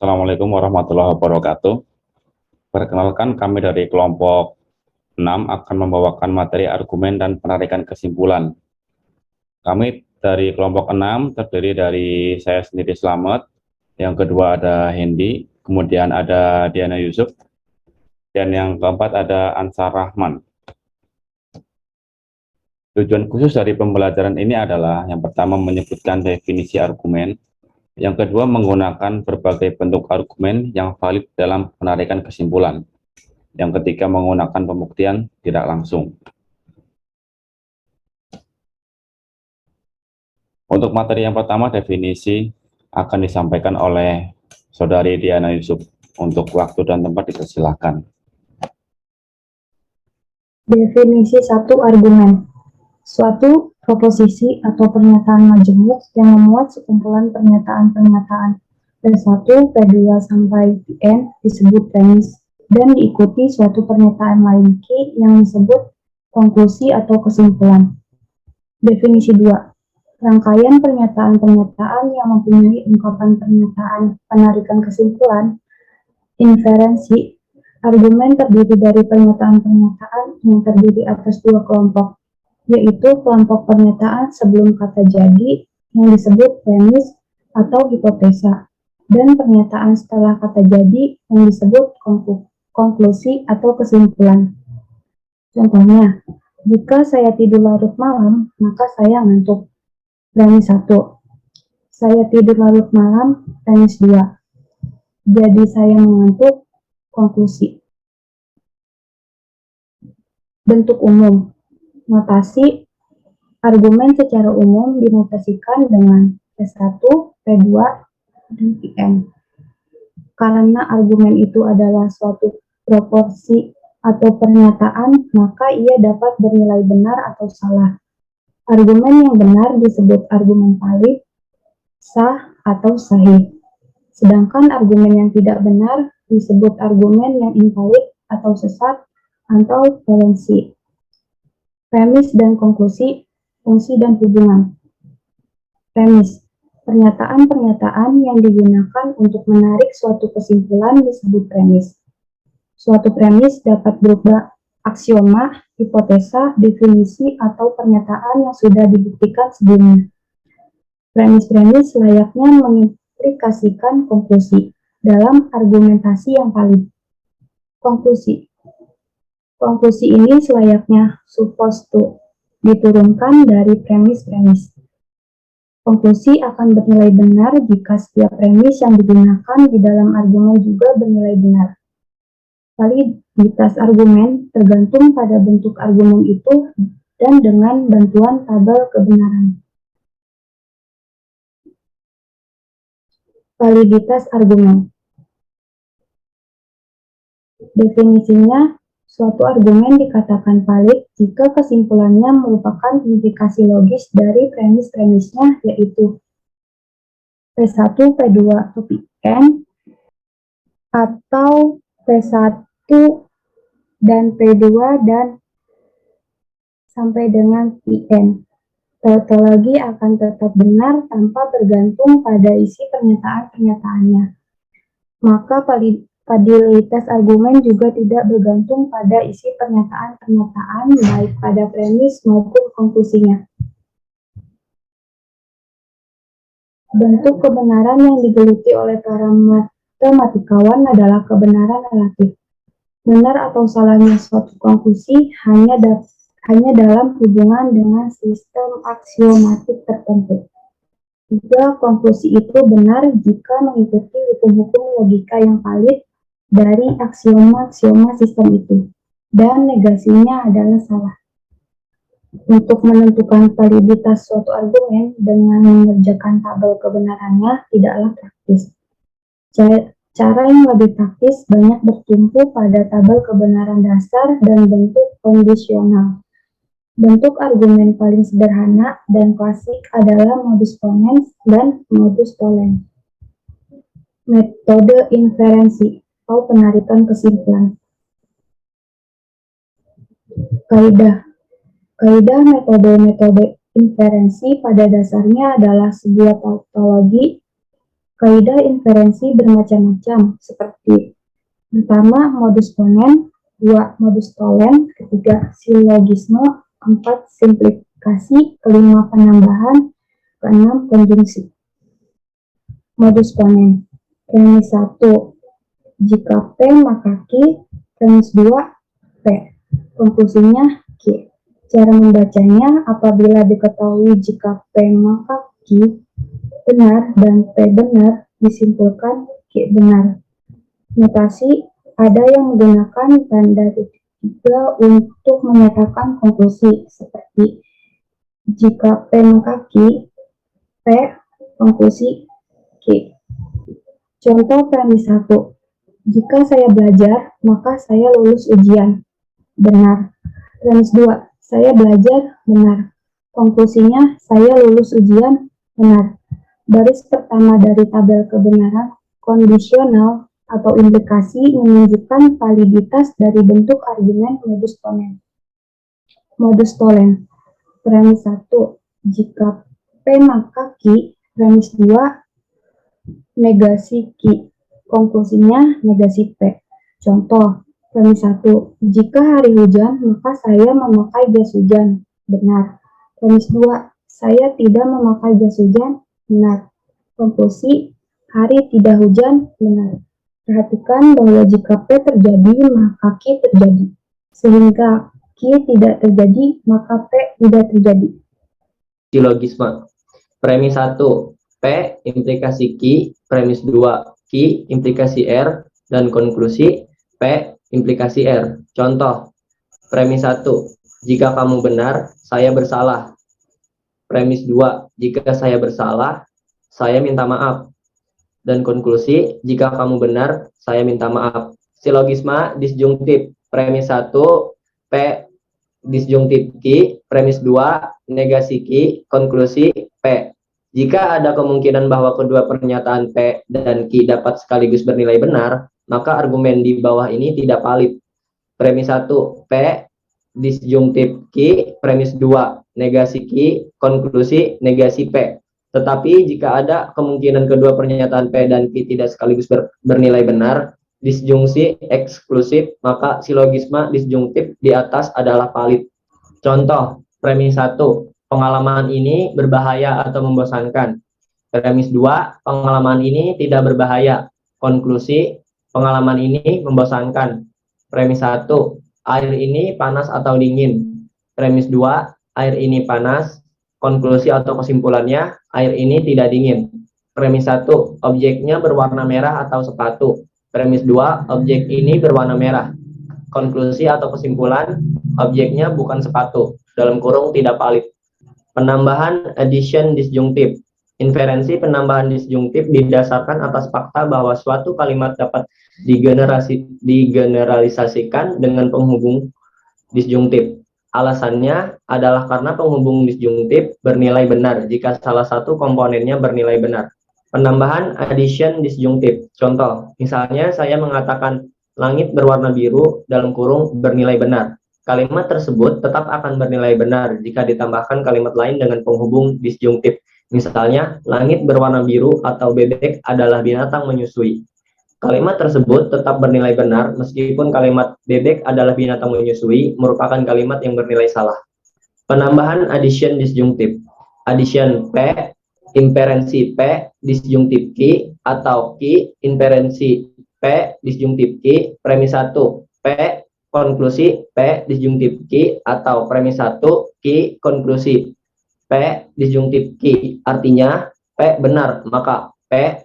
Assalamualaikum warahmatullahi wabarakatuh. Perkenalkan, kami dari kelompok 6 akan membawakan materi argumen dan penarikan kesimpulan. Kami dari kelompok 6 terdiri dari saya sendiri Slamet, yang kedua ada Hendy, kemudian ada Diana Yusuf, dan yang keempat ada Ansar Rahman. Tujuan khusus dari pembelajaran ini adalah yang pertama menyebutkan definisi argumen, yang kedua menggunakan berbagai bentuk argumen yang valid dalam penarikan kesimpulan, yang ketiga menggunakan pembuktian tidak langsung. Untuk materi yang pertama, definisi akan disampaikan oleh Saudari Diana Yusuf. Untuk waktu dan tempat dipersilakan. Definisi satu argumen. Suatu proposisi atau pernyataan majemuk yang memuat sekumpulan pernyataan-pernyataan P1, P2 sampai Pn disebut premis dan diikuti suatu pernyataan lain Q yang disebut konklusi atau kesimpulan. Definisi 2. Rangkaian pernyataan-pernyataan yang mempunyai ungkapan pernyataan penarikan kesimpulan. Inferensi. Argumen terdiri dari pernyataan-pernyataan yang terdiri atas dua kelompok, yaitu kelompok pernyataan sebelum kata jadi yang disebut premis atau hipotesa, dan pernyataan setelah kata jadi yang disebut konklusi atau kesimpulan. Contohnya, jika saya tidur larut malam, maka saya ngantuk. Premis 1. Saya tidur larut malam. Premis 2. Jadi saya mengantuk. Konklusi. Bentuk umum. Notasi. Argumen secara umum dinotasikan dengan P1, P2, dan Pn. Karena argumen itu adalah suatu proporsi atau pernyataan, maka ia dapat bernilai benar atau salah. Argumen yang benar disebut argumen valid, sah, atau sahih. Sedangkan argumen yang tidak benar disebut argumen yang invalid atau sesat atau falensi. Premis dan konklusi, fungsi dan hubungan. Premis. Pernyataan-pernyataan yang digunakan untuk menarik suatu kesimpulan disebut premis. Suatu premis dapat berupa aksioma, hipotesa, definisi, atau pernyataan yang sudah dibuktikan sebelumnya. Premis-premis layaknya mengimplikasikan konklusi dalam argumentasi yang valid. Konklusi. Konklusi ini selayaknya supposed to diturunkan dari premis-premis. Konklusi akan bernilai benar jika setiap premis yang digunakan di dalam argumen juga bernilai benar. Validitas argumen tergantung pada bentuk argumen itu dan dengan bantuan tabel kebenaran. Validitas argumen. Definisinya, suatu argumen dikatakan valid jika kesimpulannya merupakan implikasi logis dari premis-premisnya, yaitu P1, P2, atau Pn, atau P1 dan P2 dan sampai dengan Pn. Tautologi akan tetap benar tanpa bergantung pada isi pernyataan-pernyataannya. Maka validitas argumen juga tidak bergantung pada isi pernyataan-pernyataan baik pada premis maupun konklusinya. Bentuk kebenaran yang digeluti oleh para matematikawan adalah kebenaran relatif. Benar atau salahnya suatu konklusi hanya dalam hubungan dengan sistem aksiomatik tertentu. Juga konklusi itu benar jika mengikuti hukum-hukum logika yang valid dari aksioma-aksioma sistem itu, dan negasinya adalah salah. Untuk menentukan validitas suatu argumen dengan mengerjakan tabel kebenarannya tidaklah praktis. Cara yang lebih praktis banyak bertumpu pada tabel kebenaran dasar dan bentuk kondisional. Bentuk argumen paling sederhana dan klasik adalah modus ponens dan modus tollens. Metode inferensi atau penarikan kesimpulan. Kaidah metode-metode inferensi pada dasarnya adalah sebuah tautologi. Kaidah inferensi bermacam-macam seperti pertama modus ponen, 2 modus tollens, ketiga silogisme, 4 simplikasi, kelima penambahan, keenam konjungsi. Modus ponen. Premis 1, jika P maka Q. Premis 2, P. Konklusinya Q. Cara membacanya, apabila diketahui jika P maka Q benar dan P benar, disimpulkan Q benar. Notasi, ada yang menggunakan tanda titik tiga untuk menyatakan konklusi, seperti jika P maka Q, P, konklusi Q. Contoh premis 1, jika saya belajar, maka saya lulus ujian. Benar. Premis 2, saya belajar, benar. Konklusinya, saya lulus ujian, benar. Baris pertama dari tabel kebenaran kondisional atau implikasi menunjukkan validitas dari bentuk argumen modus tollens. Modus tollens. Premis 1, jika P maka Q. Premis 2, negasi Q. Konklusinya negasi P. Contoh, premis 1, jika hari hujan, maka saya memakai jas hujan. Benar. Premis 2, saya tidak memakai jas hujan. Benar. Konklusi, hari tidak hujan. Benar. Perhatikan bahwa jika P terjadi, maka Q terjadi. Sehingga Q tidak terjadi, maka P tidak terjadi. Silogisme. Premis 1, P implikasi Q. Premis 2, Q implikasi R. Dan konklusi, P implikasi R. Contoh, premis 1, jika kamu benar, saya bersalah. Premis 2, jika saya bersalah, saya minta maaf. Dan konklusi, jika kamu benar, saya minta maaf. Silogisma disjungtif. Premis 1, P disjungtif Q. Premis 2, negasi Q. Konklusi, P. Jika ada kemungkinan bahwa kedua pernyataan P dan Q dapat sekaligus bernilai benar, maka argumen di bawah ini tidak valid. Premis 1, P disjungtif Q. Premis 2, negasi Q. Konklusi, negasi P. Tetapi jika ada kemungkinan kedua pernyataan P dan Q tidak sekaligus bernilai benar, disjungsi eksklusif, maka silogisma disjungtif di atas adalah valid. Contoh, premis 1, pengalaman ini berbahaya atau membosankan. Premis 2, pengalaman ini tidak berbahaya. Konklusi, pengalaman ini membosankan. Premis 1, air ini panas atau dingin. Premis 2, air ini panas. Konklusi atau kesimpulannya, air ini tidak dingin. Premis 1, objeknya berwarna merah atau sepatu. Premis 2, objek ini berwarna merah. Konklusi atau kesimpulan, objeknya bukan sepatu. Dalam kurung tidak valid. Penambahan addition disjungtif. Inferensi penambahan disjungtif didasarkan atas fakta bahwa suatu kalimat dapat digeneralisasikan dengan penghubung disjungtif. Alasannya adalah karena penghubung disjungtif bernilai benar jika salah satu komponennya bernilai benar. Penambahan addition disjungtif. Contoh, misalnya saya mengatakan langit berwarna biru dalam kurung bernilai benar. Kalimat tersebut tetap akan bernilai benar jika ditambahkan kalimat lain dengan penghubung disjungtif. Misalnya, langit berwarna biru atau bebek adalah binatang menyusui. Kalimat tersebut tetap bernilai benar meskipun kalimat bebek adalah binatang menyusui merupakan kalimat yang bernilai salah. Penambahan addition disjungtif. Addition P, inferensi P, disjungtif Q, atau Q, inferensi P, disjungtif Q. Premis 1, P, konklusi P, disjungtif Q, atau premis 1, Q, konklusi P disjungtif Q. Artinya P benar, maka P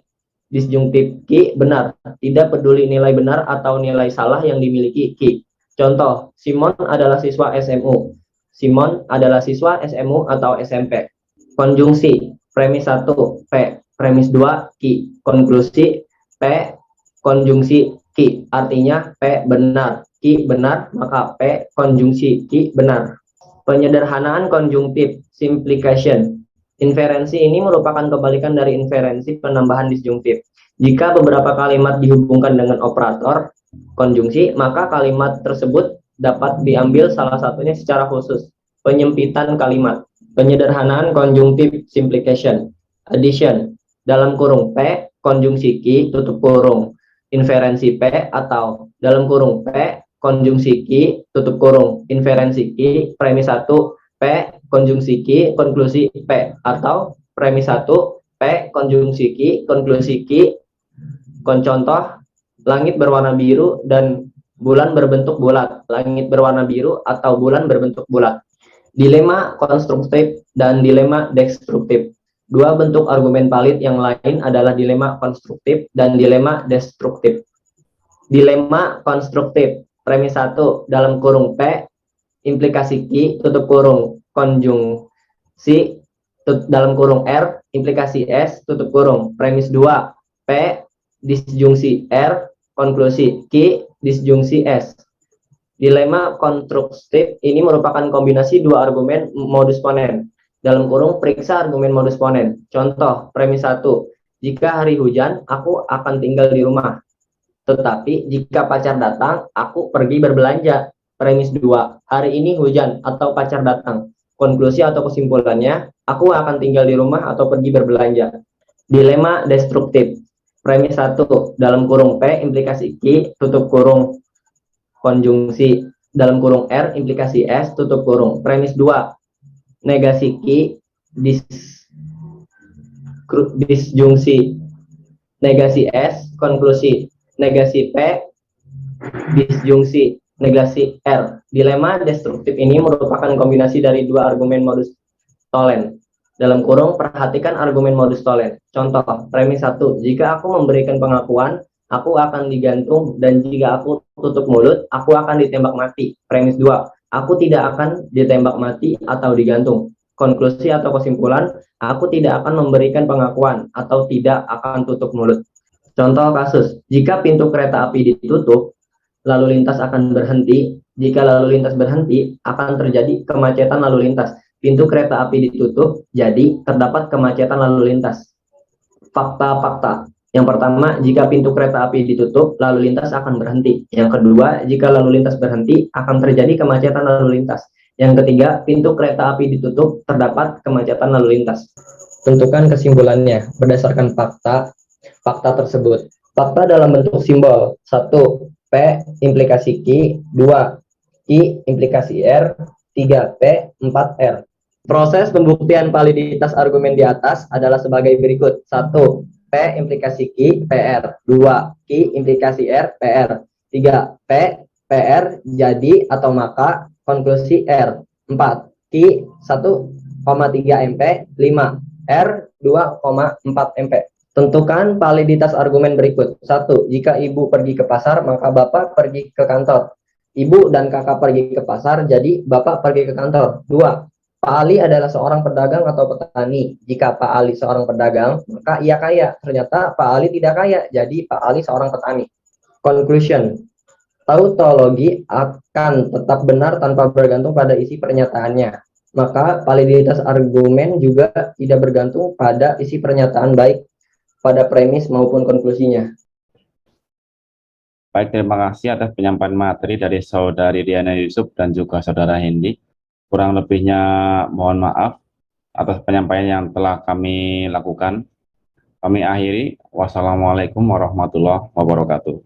disjungtif Q benar. Tidak peduli nilai benar atau nilai salah yang dimiliki Q. Contoh, Simon adalah siswa SMU. Simon adalah siswa SMU atau SMP. Konjungsi, premis 1 P, premis 2 Q. Konklusi P konjungsi Q. Artinya P benar. Q benar, maka P konjungsi Q benar. Penyederhanaan konjungtif, simplification. Inferensi ini merupakan kebalikan dari inferensi penambahan disjungtif. Jika beberapa kalimat dihubungkan dengan operator konjungsi, maka kalimat tersebut dapat diambil salah satunya secara khusus. Penyempitan kalimat. Penyederhanaan konjungtif simplification. Addition, dalam kurung P, konjungsi Q tutup kurung inferensi P atau dalam kurung P konjungsi Q tutup kurung inferensi Q premis 1 P konjungsi Q konklusi P atau premis 1 P konjungsi Q konklusi Q. Contoh, langit berwarna biru dan bulan berbentuk bulat. Langit berwarna biru atau bulan berbentuk bulat. Dilema konstruktif dan dilema destruktif. Dua bentuk argumen valid yang lain adalah dilema konstruktif dan dilema destruktif. Dilema konstruktif. Premis 1 dalam kurung P implikasi Q tutup kurung konjungsi dalam kurung R implikasi S tutup kurung. Premis 2 P disjungsi R konklusi Q disjungsi S. Dilema konstruktif ini merupakan kombinasi dua argumen modus ponen. Dalam kurung periksa argumen modus ponen. Contoh, premis 1. Jika hari hujan, aku akan tinggal di rumah. Tetapi jika pacar datang, aku pergi berbelanja. Premis 2. Hari ini hujan atau pacar datang. Konklusi atau kesimpulannya, aku akan tinggal di rumah atau pergi berbelanja. Dilema destruktif. Premis 1 dalam kurung P implikasi Q tutup kurung konjungsi dalam kurung R implikasi S tutup kurung. Premis 2 negasi Q disjungsi negasi S konklusi negasi P disjungsi negasi R. Dilema destruktif ini merupakan kombinasi dari dua argumen modus tolen. Dalam kurung, perhatikan argumen modus tolen. Contoh, premis 1. Jika aku memberikan pengakuan, aku akan digantung, dan jika aku tutup mulut, aku akan ditembak mati. Premis 2. Aku tidak akan ditembak mati atau digantung. Konklusi atau kesimpulan, aku tidak akan memberikan pengakuan atau tidak akan tutup mulut. Contoh kasus, jika pintu kereta api ditutup, lalu lintas akan berhenti. Jika lalu lintas berhenti, akan terjadi kemacetan lalu lintas. Pintu kereta api ditutup, jadi terdapat kemacetan lalu lintas. Fakta-fakta. Yang pertama, jika pintu kereta api ditutup, lalu lintas akan berhenti. Yang kedua, jika lalu lintas berhenti, akan terjadi kemacetan lalu lintas. Yang ketiga, pintu kereta api ditutup, terdapat kemacetan lalu lintas. Tentukan kesimpulannya berdasarkan fakta tersebut. Fakta dalam bentuk simbol. 1. P implikasi Q. 2. Q implikasi R. 3P, 4R. Proses pembuktian validitas argumen di atas adalah sebagai berikut. 1. P implikasi Q, PR. 2. Q implikasi R, PR. 3. P, PR jadi atau maka konklusi R. 4. Q 1,3 MP. 5. R 2,4 MP. Tentukan validitas argumen berikut. 1. Jika ibu pergi ke pasar, maka bapak pergi ke kantor. Ibu dan kakak pergi ke pasar, jadi bapak pergi ke kantor. 2. Pak Ali adalah seorang pedagang atau petani. Jika Pak Ali seorang pedagang, maka ia kaya. Ternyata Pak Ali tidak kaya, jadi Pak Ali seorang petani. Conclusion. Tautologi akan tetap benar tanpa bergantung pada isi pernyataannya. Maka validitas argumen juga tidak bergantung pada isi pernyataan baik pada premis maupun konklusinya. Baik, terima kasih atas penyampaian materi dari Saudari Diana Yusuf dan juga Saudara Hendy. Kurang lebihnya mohon maaf atas penyampaian yang telah kami lakukan. Kami akhiri. Wassalamualaikum warahmatullahi wabarakatuh.